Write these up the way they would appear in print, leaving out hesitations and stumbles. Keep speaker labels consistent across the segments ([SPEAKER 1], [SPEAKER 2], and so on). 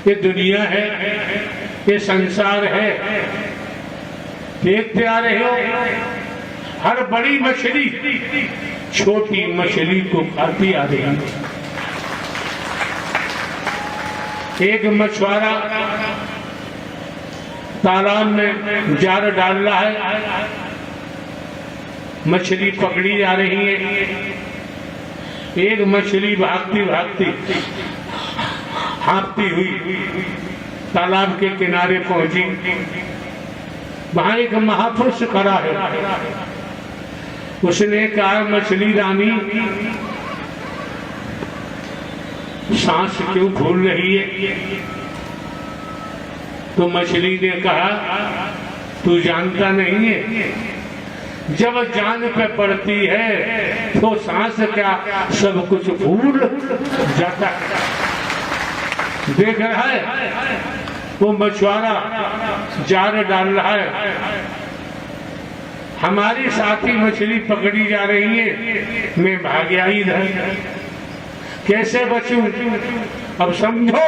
[SPEAKER 1] ये दुनिया है, ये संसार है। देखते आ रहे हो, हर बड़ी मछली छोटी मछली को खाती आ रही है। एक मछुआरा तालाब में जाल डाल रहा है, मछली पकड़ी जा रही है। एक मछली भागती भागती हाँफती हुई तालाब के किनारे पहुंची। वहां एक महापुरुष खड़ा है। उसने कहा, मछली रानी सांस क्यों फूल रही है? तो मछली ने कहा, तू जानता नहीं है, जब जान पे पड़ती है तो सांस क्या सब कुछ भूल जाता है। देख रहा है वो मछुआरा जाल डाल रहा है, हमारी साथी मछली पकड़ी जा रही है, मैं भाग गया इधर, कैसे बचूं? अब समझो।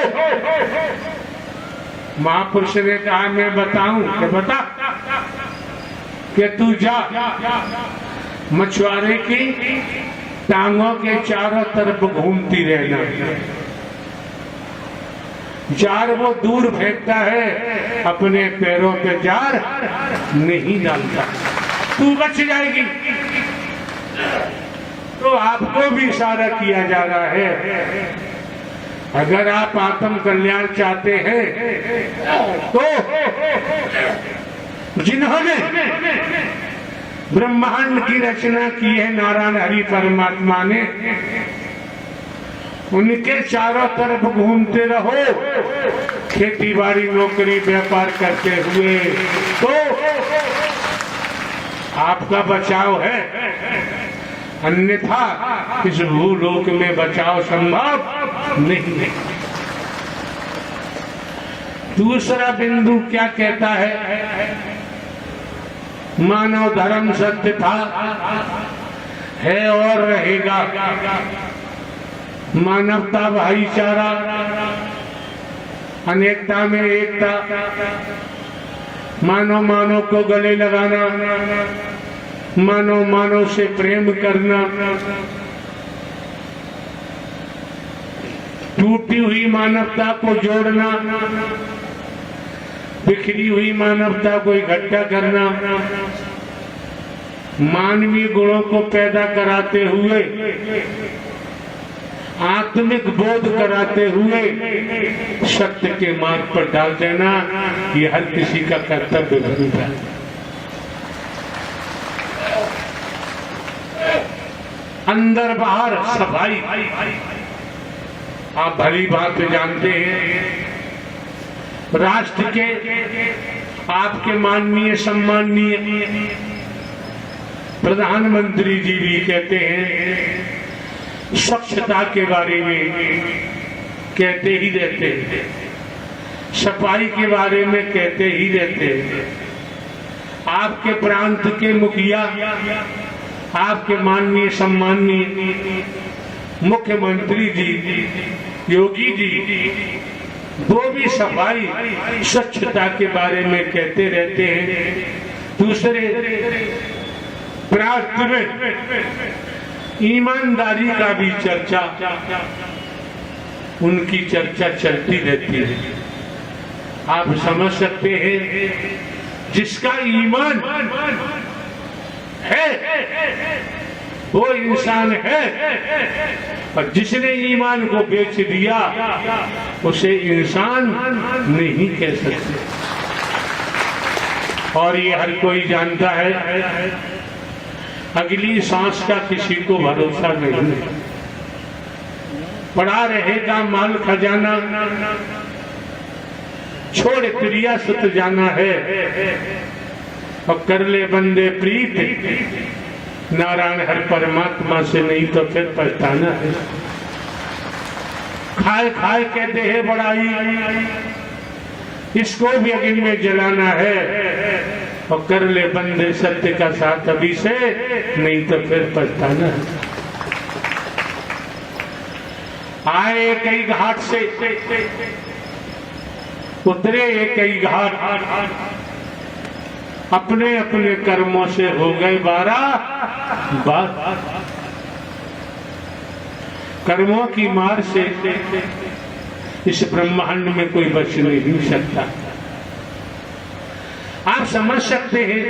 [SPEAKER 1] महापुरुष ने कहा, मैं बताऊं? कि बता कि तू जा, मछुआरे की टांगों के चारों तरफ घूमती रहना। जार वो दूर फेंकता है, अपने पैरों पे जार नहीं डालता, तू बच जाएगी। तो आपको भी इशारा किया जा रहा है, अगर आप आत्म कल्याण चाहते हैं तो जिन्होंने ब्रह्मांड की रचना की है नारायण हरि परमात्मा ने, उनके चारों तरफ घूमते रहो, खेती बाड़ी नौकरी व्यापार करते हुए, तो आपका बचाव है। अन्यथा इस भूलोक में बचाव संभव नहीं है। दूसरा बिंदु क्या कहता है? मानव धर्म सत्य था, है और रहेगा। मानवता भाईचारा, अनेकता में एकता, मानव मानव को गले लगाना, मानव मानव से प्रेम करना, टूटी हुई मानवता को जोड़ना, बिखरी हुई मानवता को इकट्ठा करना, मानवीय गुणों को पैदा कराते हुए, आत्मिक बोध कराते हुए सत्य के मार्ग पर डाल देना, ये हर किसी का कर्तव्य बनता है। अंदर बाहर सफाई, आप भली बात जानते हैं, राष्ट्र के आपके माननीय सम्माननीय प्रधानमंत्री जी भी कहते हैं, स्वच्छता के बारे में कहते ही रहते हैं, सफाई के बारे में कहते ही रहते हैं। आपके प्रांत के मुखिया, आपके माननीय सम्माननीय मुख्यमंत्री जी, योगी जी, वो भी सफाई स्वच्छता के बारे में कहते रहते हैं। दूसरे प्रांत में ईमानदारी का भी चर्चा, उनकी चर्चा चलती रहती है। आप समझ सकते हैं, जिसका ईमान है वो इंसान है, और जिसने ईमान को बेच दिया उसे इंसान नहीं कह सकते। और ये हर कोई जानता है, अगली सांस का किसी को भरोसा नहीं। पड़ा रहेगा माल खजाना, छोड़ प्रिया सुत जाना है, और कर ले बंदे प्रीत नारायण हर परमात्मा से, नहीं तो फिर पछताना है। खाए खाए कहते हैं बड़ाई, इसको भी अग्नि में जलाना है, और कर ले बंदे सत्य का साथ अभी से, नहीं तो फिर पछताना है। आए कई घाट से उतरे एक ही घाट, अपने अपने कर्मों से हो गए 12 बार। कर्मों की मार से इस ब्रह्मांड में कोई बच नहीं सकता। आप समझ सकते हैं,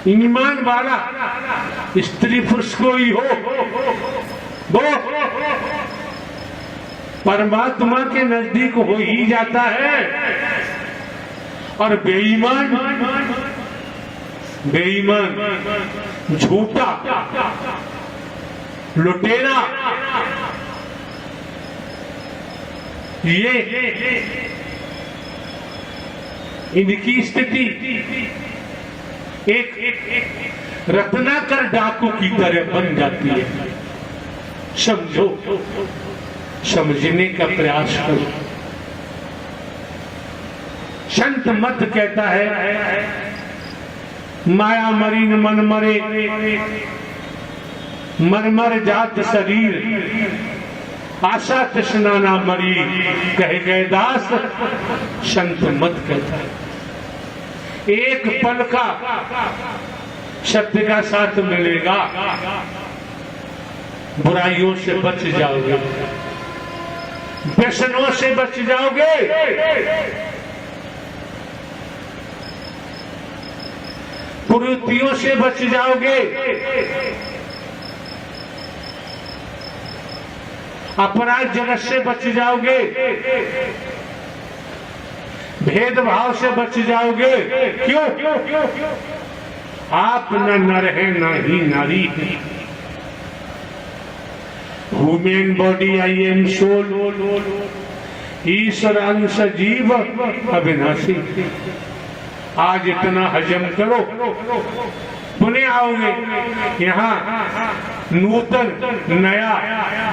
[SPEAKER 1] ईमान वाला स्त्री पुरुष कोई हो, वो परमात्मा के नजदीक हो ही जाता है। और बेईमान, बेईमान, झूठा, लुटेरा, ये इनकी स्थिति एक रत्नाकर डाकू की तरह बन जाती है। समझो, समझने का प्रयास करो। संत मत कहता है, माया मरीन मन मरे, मरमर जात शरीर, आशा तृष्णा ना मरी, कहे गए दास। संत मत कहता है, एक पल का सत्य का साथ मिलेगा, बुराइयों से बच जाओगे, व्यसनों से बच जाओगे, कुरीतियों से बच जाओगे, अपराध जगत से बच जाओगे, भेदभाव से बच जाओगे। क्यों? आप न नर है न ही नारी। Human body I am soul, ईश्वर अंश जीव अविनाशी। आज इतना हजम करो, पुनः आओगे। यहाँ नूतन, नया,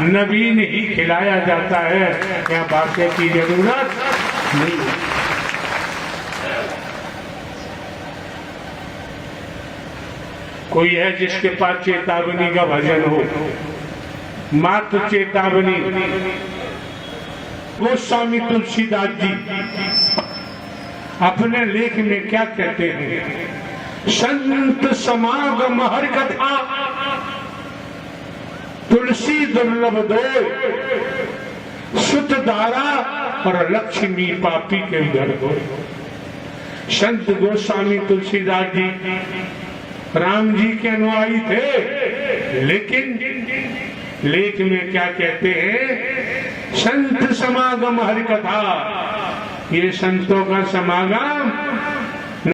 [SPEAKER 1] नवीन ही खिलाया जाता है। यहाँ बातें की जरूरत नहीं। कोई है जिसके पास चेतावनी का भजन हो, मात्र चेतावनी। गोस्वामी तुलसीदास जी अपने लेख में क्या कहते हैं? संत समागम हर कथा, तुलसी दुर्लभ दोय, सुत दारा और लक्ष्मी पापी के घर हो। संत गोस्वामी तुलसीदास जी राम जी के अनुयायी थे, लेकिन लेख में क्या कहते हैं? संत समागम हरि कथा। ये संतों का समागम